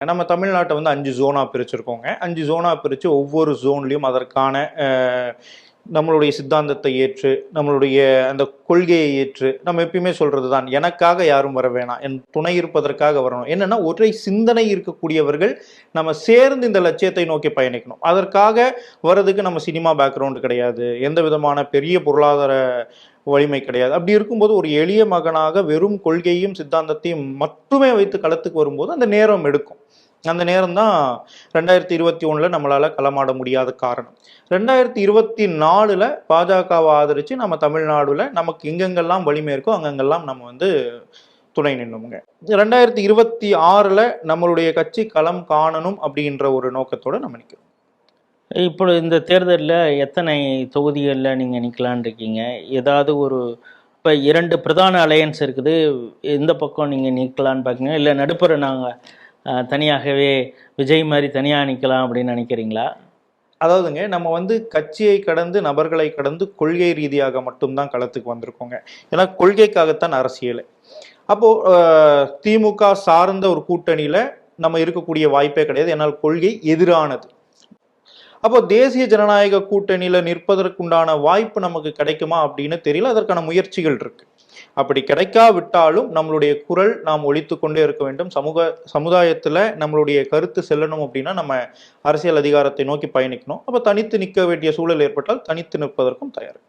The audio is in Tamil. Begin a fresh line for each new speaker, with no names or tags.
நம்ம தமிழ்நாட்டை வந்து 5 ஜோனா பிரிச்சிருக்கோங்க. 5 ஜோனா பிரிச்சு ஒவ்வொரு ஜோன்லயும் அதற்கான நம்மளுடைய சித்தாந்தத்தை ஏற்று, நம்மளுடைய அந்த கொள்கையை ஏற்று, நம்ம எப்பயுமே சொல்றது தான், எனக்காக யாரும் வர வேணாம், என் துணை இருப்பதற்காக வரணும். என்னன்னா ஒற்றை சிந்தனை இருக்கக்கூடியவர்கள் நம்ம சேர்ந்து இந்த லட்சியத்தை நோக்கி பயணிக்கணும். அதற்காக வர்றதுக்கு நம்ம சினிமா பேக்ரவுண்ட் கிடையாது, எந்த விதமான பெரிய பொருளாதார வலிமை கிடையாது. அப்படி இருக்கும்போது ஒரு எளிய மகனாக வெறும் கொள்கையும் சித்தாந்தத்தையும் மட்டுமே வைத்து களத்துக்கு வரும்போது அந்த நேரம் எடுக்கும். அந்த நேரம் தான் 2021 நம்மளால களமாட முடியாத காரணம். 2024 பாஜகவை ஆதரிச்சு நம்ம தமிழ்நாடுல நமக்கு எங்கெங்கெல்லாம் வலிமை இருக்கோ அங்கெங்கெல்லாம் நம்ம வந்து துணை நின்னோமுங்க. 2026 நம்மளுடைய கட்சி களம் காணணும் அப்படின்ற ஒரு நோக்கத்தோட நம்ம நிற்கிறோம்.
இப்போ இந்த தேர்தலில் எத்தனை தொகுதிகளில் நீங்கள் நிற்கலான் இருக்கீங்க? ஏதாவது ஒரு இப்போ 2 பிரதான அலையன்ஸ் இருக்குது, எந்த பக்கம் நீங்கள் நிற்கலான்னு பார்க்குங்க, இல்லை நடுப்புற நாங்கள் தனியாகவே விஜய் மாதிரி தனியாக நிற்கலாம் அப்படின்னு நினைக்கிறீங்களா?
அதாவதுங்க, நம்ம வந்து கட்சியை கடந்து நபர்களை கடந்து கொள்கை ரீதியாக மட்டும்தான் களத்துக்கு வந்திருக்கோங்க. ஏன்னா கொள்கைக்காகத்தான் அரசியல். அப்போ திமுக சார்ந்த ஒரு கூட்டணியில நம்ம இருக்கக்கூடிய வாய்ப்பே கிடையாது. ஏன்னால் கொள்கை எதிரானது. அப்போ தேசிய ஜனநாயக கூட்டணியில நிற்பதற்குண்டான வாய்ப்பு நமக்கு கிடைக்குமா அப்படின்னு தெரியல. அதற்கான முயற்சிகள் இருக்கு. அப்படி கிடைக்காவிட்டாலும் நம்மளுடைய குரல் நாம் ஒலித்து கொண்டே இருக்க வேண்டும். சமுதாயத்துல நம்மளுடைய கருத்து செல்லணும் அப்படின்னா நம்ம அரசியல் அதிகாரத்தை நோக்கி பயணிக்கணும். அப்ப தனித்து நிற்க வேண்டிய சூழல் ஏற்பட்டால் தனித்து நிற்பதற்கும் தயார்.